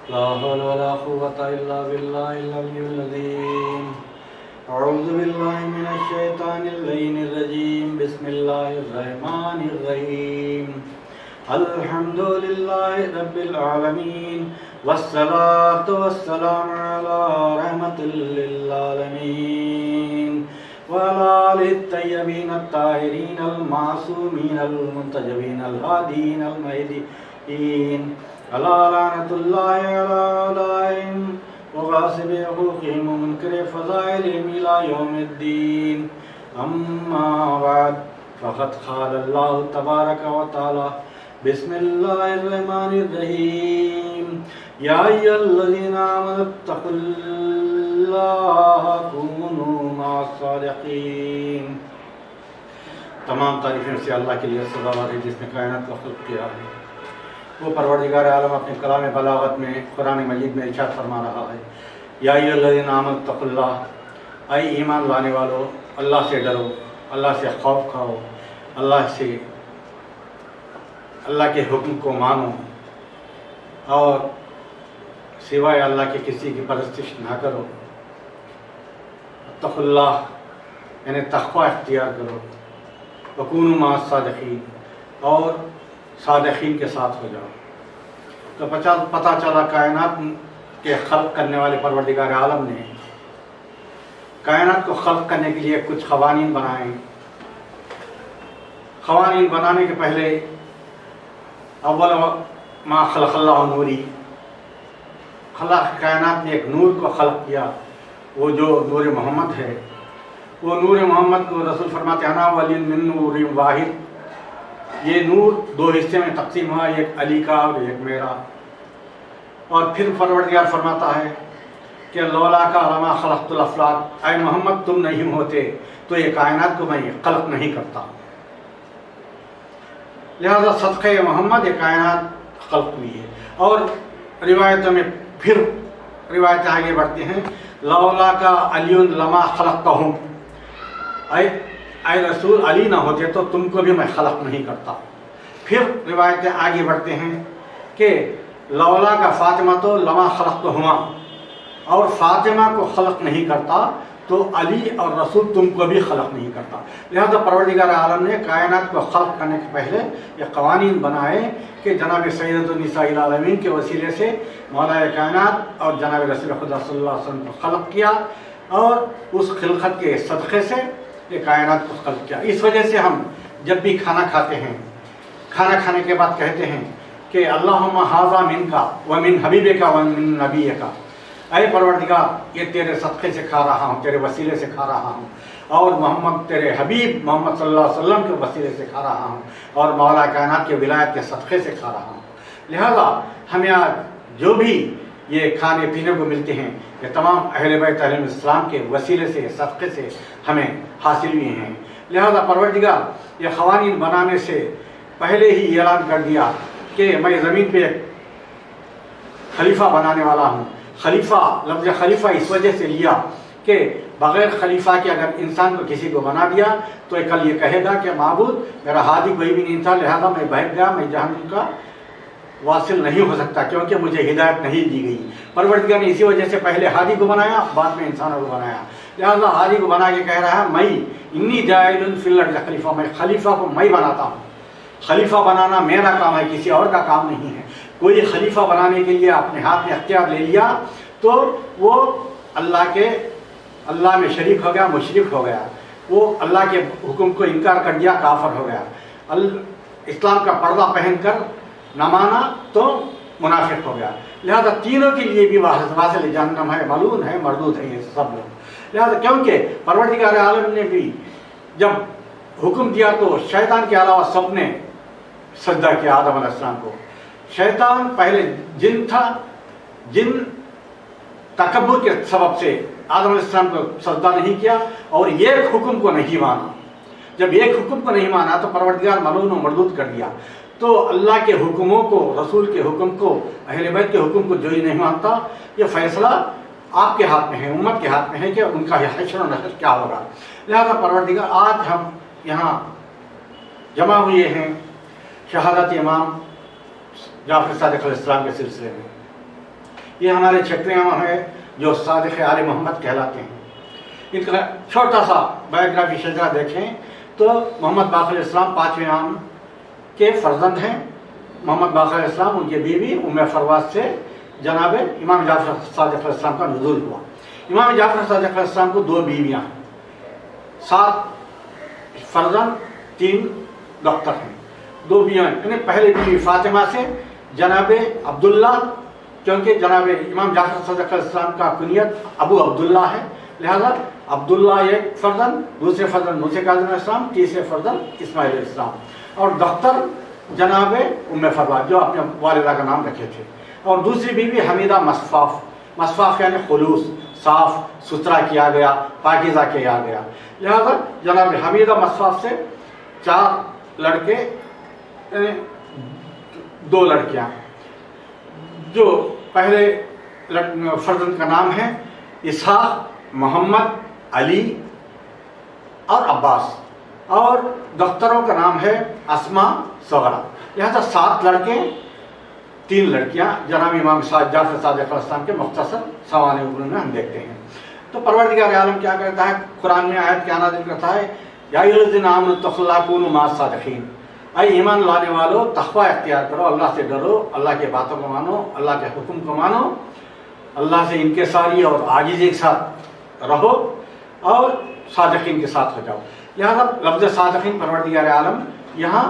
لا حول ولا قوة إلا بالله العلي العظيم. أعوذ بالله من الشيطان اللعين الرجيم. بسم الله الرحمن الرحيم. الحمد لله رب العالمين والصلاة والسلام على رحمة للعالمين وعلى آله الطيبين الطاهرين المعصومين المنتجبين الهادين المهديين. ألا لعنة الله على أعدائهم وغاصب حقوقهم ومنكر فضائلهم إلى يوم الدين. أما بعد فقد قال الله تبارك وتعالى بسم الله الرحمن الرحيم. يا أيها الذين آمنوا اتقوا الله كونوا مع الصادقين. تمام تعریفیں سے اللہ کے لیے سزاوار ہے جس نے کائنات کا خلق کیا ہے. وہ پروردگار عالم اپنے کلام بلاغت میں قرآن مجید میں ارشاد فرما رہا ہے یا ایھا الذین آمنوا اتقوا اللہ، اے ایمان لانے والو اللہ سے ڈرو، اللہ سے خوف کھاؤ، اللہ کے حکم کو مانو اور سوائے اللہ کے کسی کی پرستش نہ کرو. اتقوا اللہ یعنی تقوی اختیار کرو. وکونوا مع الصادقین اور صادقین کے ساتھ ہو جاؤ. تو پتہ چلا کائنات کے خلق کرنے والے پروردگار عالم نے کائنات کو خلق کرنے کے لیے کچھ قوانین بنائے. قوانین بنانے کے پہلے اول ما خلق اللہ نوری، خلق کائنات نے ایک نور کو خلق کیا، وہ جو نور محمد ہے. وہ نور محمد کو رسول فرماتے ہیں انا ولی من نور واحد. یہ نور دو حصے میں تقسیم ہوا، ایک علی کا اور ایک میرا. اور پھر پروردگار فرماتا ہے کہ لولا کا لما خلقت الافلاک، اے محمد تم نہیں ہوتے تو یہ کائنات کو میں خلق نہیں کرتا. لہذا صدقہ محمد یہ کائنات خلق ہوئی ہے. اور روایتوں میں پھر روایتیں آگے بڑھتی ہیں لولا کا علی لما خلقتہم، اے رسول علی نہ ہوتے تو تم کو بھی میں خلق نہیں کرتا. پھر روایتیں آگے بڑھتے ہیں کہ لولا کا فاطمہ تو لما خلقتہما، اور فاطمہ کو خلق نہیں کرتا تو علی اور رسول تم کو بھی خلق نہیں کرتا. لہذا پروردگار عالم نے کائنات کو خلق کرنے کے پہلے یہ قوانین بنائے کہ جناب سید النساء العالمین کے وسیلے سے مولا کائنات اور جناب رسول خدا صلی اللہ علیہ وسلم کو خلق کیا اور اس خلقت کے صدقے سے یہ کائنات کو خلق کیا. اس وجہ سے ہم جب بھی کھانا کھاتے ہیں، کھانا کھانے کے بعد کہتے ہیں کہ اللہم ھذا منک ومن حبیبک ومن نبیک، اے پروردگار یہ تیرے صدقے سے کھا رہا ہوں، تیرے وسیلے سے کھا رہا ہوں، اور محمد تیرے حبیب محمد صلی اللہ علیہ وسلم کے وسیلے سے کھا رہا ہوں، اور مولا کائنات کے ولایت کے صدقے سے کھا رہا ہوں. لہذا ہمیں آج جو بھی یہ کھانے پینے کو ملتے ہیں یہ تمام اہل بیت علیہ السلام کے وسیلے سے صدقے سے ہمیں حاصل ہوئے ہیں. لہذا پروردگار یہ قوانین بنانے سے پہلے ہی اعلان کر دیا کہ میں زمین پہ خلیفہ بنانے والا ہوں. خلیفہ لفظ خلیفہ اس وجہ سے لیا کہ بغیر خلیفہ کے اگر انسان کو کسی کو بنا دیا تو کل یہ کہے گا کہ معبود میرا ہادی کوئی بھی نہیں تھا، لہذا میں بہک گیا، میں جہنم کا واصل نہیں ہو سکتا کیونکہ مجھے ہدایت نہیں دی گئی. پروردگار نے اسی وجہ سے پہلے ہادی کو بنایا، بعد میں انسانوں کو بنایا. لہذا ہادی کو بنا کے کہہ رہا ہے میں انی جاعل فی الارض خلیفہ، میں خلیفہ کو میں بناتا ہوں. خلیفہ بنانا میرا کام ہے، کسی اور کا کام نہیں ہے. کوئی خلیفہ بنانے کے لیے اپنے ہاتھ میں اختیار لے لیا تو وہ اللہ میں شریک ہو گیا، مشرک ہو گیا. وہ اللہ کے حکم کو انکار کر دیا، کافر ہو گیا. اسلام کا پردہ پہن کر نہ مانا تو منافق ہو گیا. لہذا تینوں کے لیے بھی واصل جہنم ہے، ملعون ہے، مردود ہے یہ سب لوگ. لہذا کیونکہ پروردگار عالم نے بھی جب حکم دیا تو شیطان کے علاوہ سب نے سجدہ کیا آدم علیہ السلام کو. شیطان پہلے جن تھا، جن تکبر کے سبب سے آدم علیہ السلام کو سجدہ نہیں کیا اور ایک حکم کو نہیں مانا. جب ایک حکم کو نہیں مانا تو پروردگار ملعون و مردود کر دیا. تو اللہ کے حکموں کو، رسول کے حکم کو، اہل بیت کے حکم کو جو ہی نہیں مانتا، یہ فیصلہ آپ کے ہاتھ میں ہے، امت کے ہاتھ میں ہے کہ ان کا حشر و نشر کیا ہوگا. لہذا پروردگار آج ہم یہاں جمع ہوئے ہیں شہادت امام جعفر صادق علیہ السلام کے سلسلے میں. یہ ہمارے چھٹویں امام ہیں جو صادق آل محمد کہلاتے ہیں۔ ان کا چھوٹا سا بایوگرافی شجرہ دیکھیں تو محمد باقر علیہ السلام 5ویں امام کے فرزند ہیں۔ محمد باقر علیہ السلام، ان کی بیوی ام فروات سے جناب امام جعفر صادق علیہ السلام کا نزول ہوا۔ امام جعفر صادق علیہ السلام کو 2 بیویاں ہیں، 7 فرزند، 3 دختر ہیں، 2 بیویاں ہیں۔ یعنی پہلی بیوی فاطمہ سے جناب عبداللہ، کیونکہ جناب امام جعفر صادق علیہ السلام کا کنیت ابو عبداللہ ہے، لہذا عبداللہ ایک فرزند، دوسرے فرزند موسیٰ کاظم علیہ السلام، تیسرے فرزند اسماعیل علیہ السلام، اور دختر جناب ام فروات جو اپنے والدہ کا نام رکھے تھے۔ اور دوسری بیوی حمیدہ مصفاف، مصفاف یعنی خلوص، صاف ستھرا کیا گیا، پاکیزہ کیا گیا، لہذا جناب حمیدہ مصفاف سے 4 لڑکے، 2 لڑکیاں۔ جو پہلے فرزند کا نام ہے اسحاق، محمد، علی اور عباس، اور دختروں کا نام ہے اسماء، صغرا، لہذا 7 لڑکے 3 لڑکیاں جناب امام جعفر صادق علیہ السلام کے مختصر سوانح میں ہم دیکھتے ہیں۔ تو پروردگار عالم کیا کہتا ہے قرآن میں، آیت کیا نازل کرتا ہے، یا ایھا الذین آمنوا اتقوا اللہ کونوا مع الصادقین، اے ایمان لانے والو تقوی اختیار کرو، اللہ سے ڈرو، اللہ کی باتوں کو مانو، اللہ کے حکم کو مانو، اللہ سے انکساری اور عاجزی کے ساتھ رہو اور صادقین کے ساتھ ہو جاؤ۔ لہذا لفظ صادقین پروردگار عالم یہاں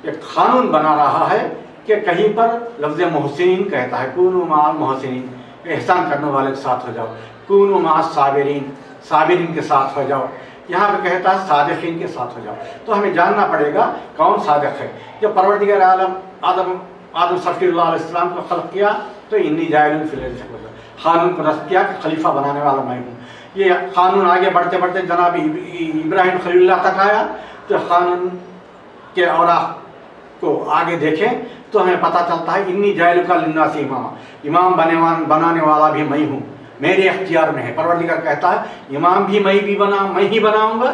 ایک قانون بنا رہا ہے کہ کہیں پر لفظ محسنین کہتا ہے، کونوا مع المحسنین، احسان کرنے والے کے ساتھ ہو جاؤ، کونوا مع الصابرین، صابرین کے ساتھ ہو جاؤ، یہاں پہ کہتا ہے صادقین کے ساتھ ہو جاؤ۔ تو ہمیں جاننا پڑے گا کون صادق ہے۔ جب پروردگار عالم آدم صفی اللہ علیہ السلام کو خلق کیا تو انی جاعل فی الارض خلیفہ، قانون کو نصب کیا کہ خلیفہ بنانے والا میں ہوں۔ یہ قانون آگے بڑھتے بڑھتے جناب ابراہیم خلیل اللہ تک آیا، تو قانون کے اوراق کو آگے دیکھیں تو ہمیں پتہ چلتا ہے انی جاعلک للناس اماما، امام بنانے والا بھی میں ہوں، میرے اختیار میں ہے۔ پروردگار کہتا ہے امام بھی میں ہی بناؤں گا،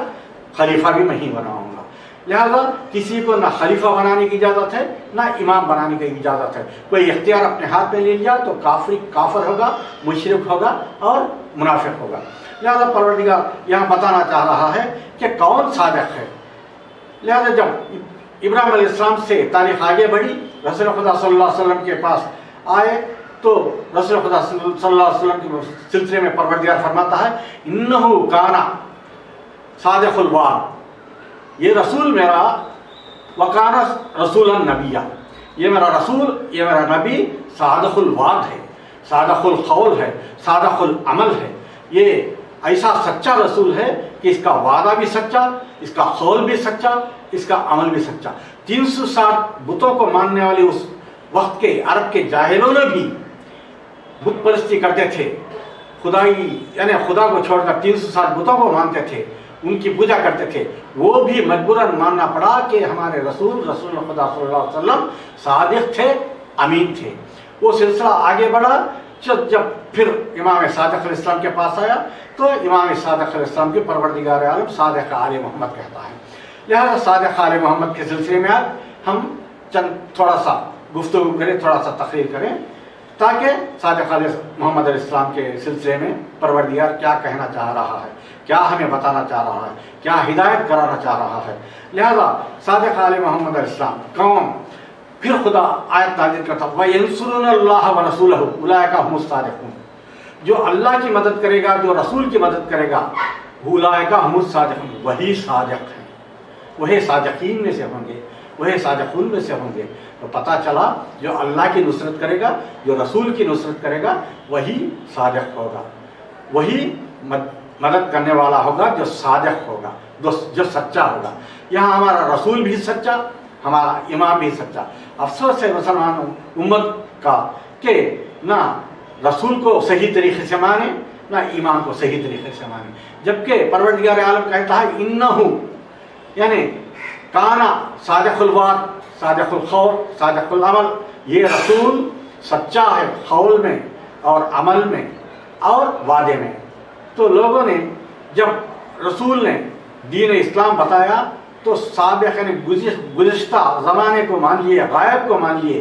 خلیفہ بھی میں ہی بناؤں گا، لہذا کسی کو نہ خلیفہ بنانے کی اجازت ہے نہ امام بنانے کی اجازت ہے۔ کوئی اختیار اپنے ہاتھ میں لے لیا تو کافر ہوگا، مشرک ہوگا اور منافق ہوگا۔ لہذا پروردگار یہاں بتانا چاہ رہا ہے کہ کون صادق ہے۔ لہذا جب ابراہیم علیہ السلام سے تاریخ آگے بڑھی، رسول خدا صلی اللہ علیہ وسلم کے پاس آئے تو رسول خدا صلی اللہ علیہ وسلم کے سلسلے میں پروردگار فرماتا ہے انہو کانا صادق الوعد، یہ رسول میرا، وکانا رسولا نبیہ، یہ میرا رسول، یہ میرا نبی صادق الوعد ہے، صادق القول ہے، صادق العمل ہے۔ یہ ایسا سچا رسول ہے کہ اس کا وعدہ بھی سچا، اس کا قول بھی سچا، اس کا عمل بھی سچا۔ 360 بتوں کو ماننے والے اس وقت کے عرب کے جاہلوں نے بھی بت پرستی کرتے تھے، خدائی یعنی خدا کو چھوڑ کر 360 بتوں کو مانتے تھے، ان کی پوجا کرتے تھے، وہ بھی مجبوراً ماننا پڑا کہ ہمارے رسول خدا صلی اللہ علیہ وسلم صادق تھے، امین تھے۔ وہ سلسلہ آگے بڑھا، جب پھر امام صادق علیہ السلام کے پاس آیا تو امام صادق علیہ السلام کے پروردگار عالم صادق آل محمد کہتا ہے۔ لہذا صادق آل محمد کے سلسلے میں آج ہم تھوڑا سا گفتگو کریں، تھوڑا سا تقریر کریں، تاکہ صادق علیہ محمد علیہ السلام کے سلسلے میں پروردگار کیا کہنا چاہ رہا ہے، کیا ہمیں بتانا چاہ رہا ہے، کیا ہدایت کرانا چاہ رہا ہے۔ لہذا صادق علیہ محمد علیہ السلام کون؟ پھر خدا آیت نازل کرتا وَيَنْصُرُونَ اللَّهَ وَرَسُولَهُ أُولَٰئِكَ هُمُ الصَّادِقُونَ، جو اللہ کی مدد کرے گا، جو رسول کی مدد کرے گا، أُولَٰئِكَ هُمُ الصَّادِقُونَ، وہی صادق ہیں، وہی صادقین میں سے ہوں گے، وہی صادقون میں سے ہوں گے۔ تو پتہ چلا جو اللہ کی نصرت کرے گا، جو رسول کی نصرت کرے گا، وہی صادق ہوگا، وہی مدد کرنے والا ہوگا جو صادق ہوگا، جو سچا ہوگا۔ یہاں ہمارا رسول بھی سچا، ہمارا امام بھی سچا۔ افسوس ہے مسلمان امت کا کہ نہ رسول کو صحیح طریقے سے مانے، نہ امام کو صحیح طریقے سے مانے، جبکہ پروردگار عالم کہتا ہے انہو یعنی کانا صادق الوعد، صادق القول، صادق العمل، یہ رسول سچا ہے قول میں اور عمل میں اور وعدے میں۔ تو لوگوں نے جب رسول نے دین اسلام بتایا تو سابق یعنی گزشتہ زمانے کو مان لیے، غائب کو مان لیے،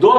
2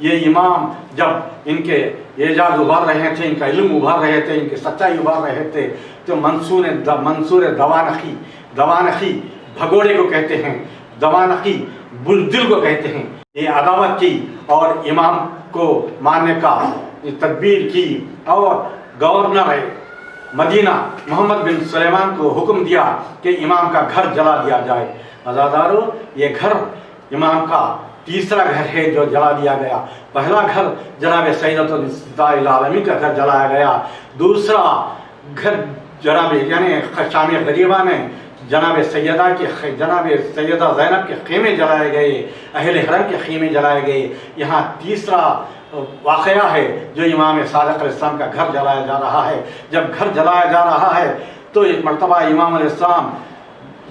یہ امام جب ان کے اعجاز ابھر رہے تھے، ان کا علم ابھر رہے تھے، ان کی سچائی ابھر رہے تھے، تو منصور دوانخی بھگوڑے کو کہتے ہیں، دوانخی بزدل کو کہتے ہیں، یہ عداوت کی اور امام کو مارنے کا تدبیر کی، اور گورنر مدینہ محمد بن سلیمان کو حکم دیا کہ امام کا گھر جلا دیا جائے۔ عزادارو، یہ گھر امام کا تیسرا گھر ہے جو جلا دیا گیا۔ پہلا گھر جناب سیدۃ النساء العالمین کا گھر جلایا گیا، دوسرا گھر جناب یعنی شام غریبہ میں جناب سیدہ زینب کے خیمے جلائے گئے، اہل حرم کے خیمے جلائے گئے۔ یہاں تیسرا واقعہ ہے جو امام صادق علیہ السلام کا گھر جلایا جا رہا ہے۔ جب گھر جلایا جا رہا ہے تو ایک مرتبہ امام علیہ السلام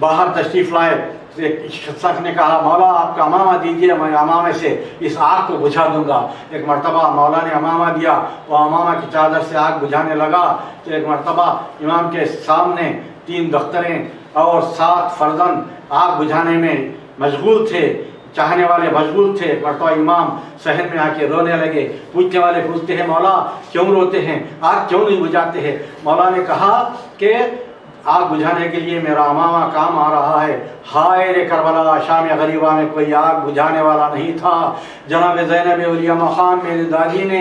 باہر تشریف لائے، ایک شخص نے کہا مولا آپ کا امامہ دیجئے، میں امامے سے اس آگ کو بجھا دوں گا۔ ایک مرتبہ مولا نے امامہ دیا، وہ امامہ کی چادر سے آگ بجھانے لگا۔ تو ایک مرتبہ امام کے سامنے 3 دختریں اور 7 فرزند آگ بجھانے میں مشغول تھے، چاہنے والے مشغول تھے۔ ایک مرتبہ امام صحن میں آ کے رونے لگے۔ پوچھنے والے پوچھتے ہیں مولا کیوں روتے ہیں، آگ کیوں نہیں بجھاتے ہیں؟ مولا نے کہا کہ آگ بجھانے کے لیے میرا امامہ کام آ رہا ہے۔ ہائے رے کربلا، شام غریبہ میں کوئی آگ بجھانے والا نہیں تھا۔ جناب زینب علیہ مقام میری دادی نے،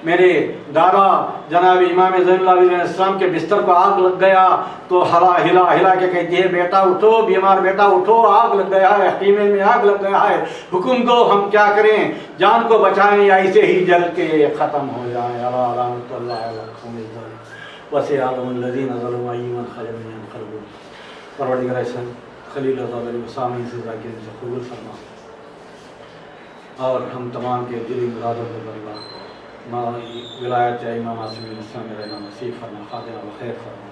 میرے دادا جناب امام زین اللہ علیہ السلام کے بستر کو آگ لگ گیا تو ہلا کے کہتی ہے بیٹا اٹھو، بیمار بیٹا اٹھو، آگ لگ گیا ہے، خیمے میں آگ لگ گیا ہے، حکم دو ہم کیا کریں، جان کو بچائیں یا اسے ہی جل کے ختم ہو جائیں۔ رحمۃ اللہ علیہ وسیع عالم الذین ظلموا ایمن خلق من خلقوا۔ پروردگار احسان خلیل آزاد علیہ وسامین سے ذاکرین سے قبول فرما، اور ہم تمام کے دلی مرادوں کو برلا ولایت امام عاصم بن اسلام رحمہ نصیب فرما، خاتمہ بخیر فرما۔